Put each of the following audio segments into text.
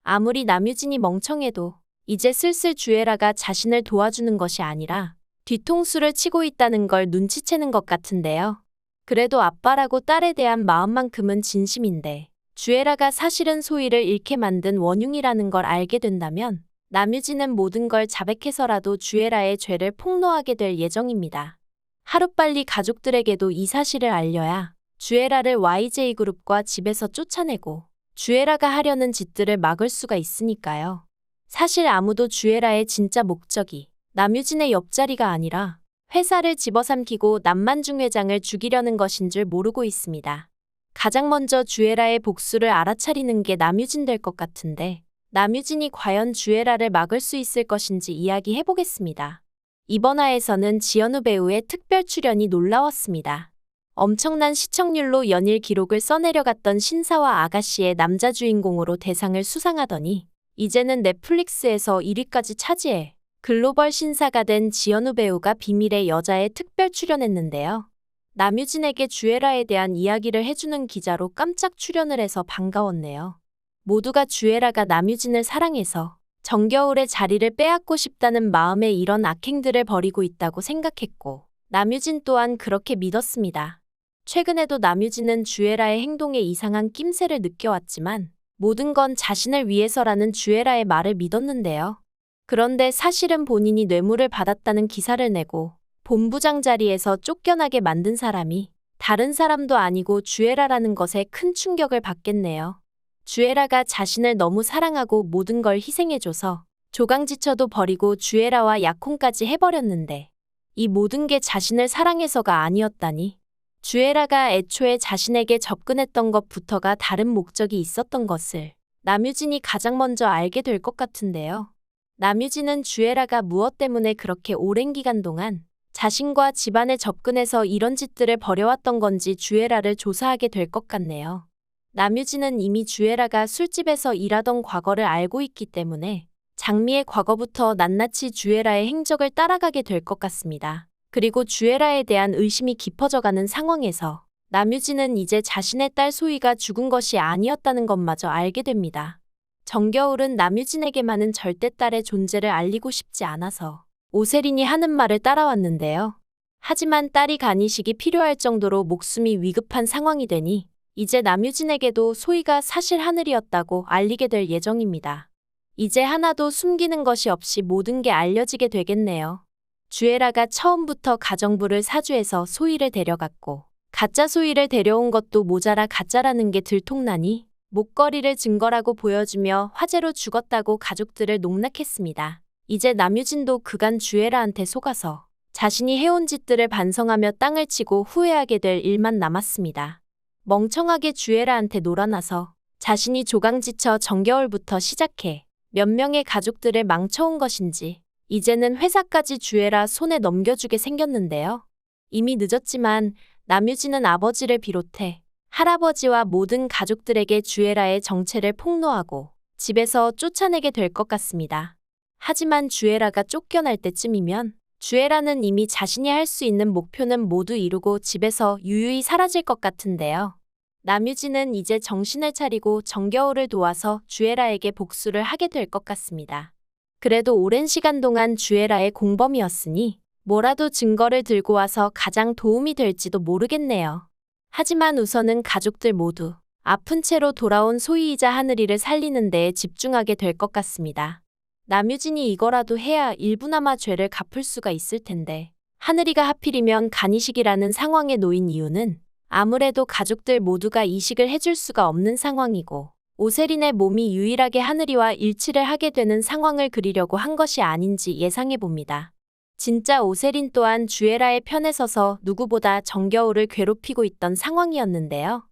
아무리 남유진이 멍청해도 이제 슬슬 주애라가 자신을 도와주는 것이 아니라 뒤통수를 치고 있다는 걸 눈치채는 것 같은데요. 그래도 아빠라고 딸에 대한 마음만큼은 진심인데 주애라가 사실은 소희를 잃게 만든 원흉이라는 걸 알게 된다면 남유진은 모든 걸 자백해서라도 주애라의 죄를 폭로하게 될 예정입니다. 하루빨리 가족들에게도 이 사실을 알려야 주애라를 YJ그룹과 집에서 쫓아내고 주애라가 하려는 짓들을 막을 수가 있으니까요. 사실 아무도 주애라의 진짜 목적이 남유진의 옆자리가 아니라 회사를 집어삼키고 남만중 회장을 죽이려는 것인 줄 모르고 있습니다. 가장 먼저 주애라의 복수를 알아차리는 게 남유진 될 것 같은데 남유진이 과연 주애라를 막을 수 있을 것인지 이야기해보겠습니다. 이번 화에서는 지연우 배우의 특별 출연이 놀라웠습니다. 엄청난 시청률로 연일 기록을 써내려갔던 신사와 아가씨의 남자 주인공으로 대상을 수상하더니 이제는 넷플릭스에서 1위까지 차지해 글로벌 신사가 된 지연우 배우가 비밀의 여자에 특별 출연했는데요. 남유진에게 주애라에 대한 이야기를 해주는 기자로 깜짝 출연을 해서 반가웠네요. 모두가 주애라가 남유진을 사랑해서 정겨울의 자리를 빼앗고 싶다는 마음에 이런 악행들을 벌이고 있다고 생각했고 남유진 또한 그렇게 믿었습니다. 최근에도 남유진은 주애라의 행동에 이상한 낌새를 느껴왔지만 모든 건 자신을 위해서라는 주애라의 말을 믿었는데요. 그런데 사실은 본인이 뇌물을 받았다는 기사를 내고 본부장 자리에서 쫓겨나게 만든 사람이 다른 사람도 아니고 주애라라는 것에 큰 충격을 받겠네요. 주애라가 자신을 너무 사랑하고 모든 걸 희생해줘서 조강지처도 버리고 주애라와 약혼까지 해버렸는데 이 모든 게 자신을 사랑해서가 아니었다니. 주애라가 애초에 자신에게 접근했던 것부터가 다른 목적이 있었던 것을 남유진이 가장 먼저 알게 될 것 같은데요. 남유진은 주애라가 무엇 때문에 그렇게 오랜 기간 동안 자신과 집안에 접근해서 이런 짓들을 벌여왔던 건지 주애라를 조사하게 될 것 같네요. 남유진은 이미 주애라가 술집에서 일하던 과거를 알고 있기 때문에 장미의 과거부터 낱낱이 주애라의 행적을 따라가게 될 것 같습니다. 그리고 주애라에 대한 의심이 깊어져가는 상황에서 남유진은 이제 자신의 딸 소희가 죽은 것이 아니었다는 것마저 알게 됩니다. 정겨울은 남유진에게만은 절대 딸의 존재를 알리고 싶지 않아서 오세린이 하는 말을 따라왔는데요. 하지만 딸이 간이식이 필요할 정도로 목숨이 위급한 상황이 되니 이제 남유진에게도 소희가 사실 하늘이었다고 알리게 될 예정입니다. 이제 하나도 숨기는 것이 없이 모든 게 알려지게 되겠네요. 주애라가 처음부터 가정부를 사주해서 소희를 데려갔고 가짜 소희를 데려온 것도 모자라 가짜라는 게 들통나니 목걸이를 증거라고 보여주며 화재로 죽었다고 가족들을 농락했습니다. 이제 남유진도 그간 주애라한테 속아서 자신이 해온 짓들을 반성하며 땅을 치고 후회하게 될 일만 남았습니다. 멍청하게 주애라한테 놀아나서 자신이 조강지처 정겨울부터 시작해 몇 명의 가족들을 망쳐온 것인지 이제는 회사까지 주애라 손에 넘겨주게 생겼는데요. 이미 늦었지만 남유진은 아버지를 비롯해 할아버지와 모든 가족들에게 주애라의 정체를 폭로하고 집에서 쫓아내게 될 것 같습니다. 하지만 주애라가 쫓겨날 때쯤이면 주애라는 이미 자신이 할 수 있는 목표는 모두 이루고 집에서 유유히 사라질 것 같은데요. 남유진은 이제 정신을 차리고 정겨울을 도와서 주애라에게 복수를 하게 될 것 같습니다. 그래도 오랜 시간 동안 주애라의 공범이었으니 뭐라도 증거를 들고 와서 가장 도움이 될지도 모르겠네요. 하지만 우선은 가족들 모두 아픈 채로 돌아온 소희이자 하늘이를 살리는 데에 집중하게 될 것 같습니다. 남유진이 이거라도 해야 일부나마 죄를 갚을 수가 있을 텐데 하늘이가 하필이면 간이식이라는 상황에 놓인 이유는 아무래도 가족들 모두가 이식을 해줄 수가 없는 상황이고 오세린의 몸이 유일하게 하늘이와 일치를 하게 되는 상황을 그리려고 한 것이 아닌지 예상해봅니다. 진짜 오세린 또한 주애라의 편에 서서 누구보다 정겨울을 괴롭히고 있던 상황이었는데요.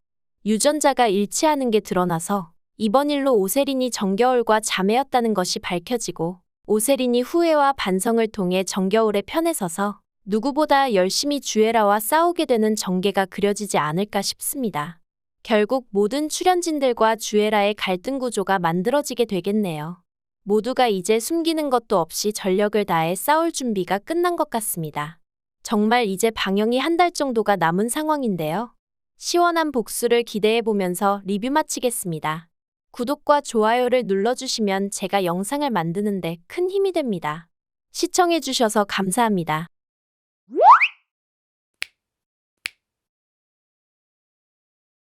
유전자가 일치하는 게 드러나서 이번 일로 오세린이 정겨울과 자매였다는 것이 밝혀지고 오세린이 후회와 반성을 통해 정겨울의 편에 서서 누구보다 열심히 주애라와 싸우게 되는 전개가 그려지지 않을까 싶습니다. 결국 모든 출연진들과 주애라의 갈등 구조가 만들어지게 되겠네요. 모두가 이제 숨기는 것도 없이 전력을 다해 싸울 준비가 끝난 것 같습니다. 정말 이제 방영이 한 달 정도가 남은 상황인데요. 시원한 복수를 기대해보면서 리뷰 마치겠습니다. 구독과 좋아요를 눌러주시면 제가 영상을 만드는데 큰 힘이 됩니다. 시청해주셔서 감사합니다.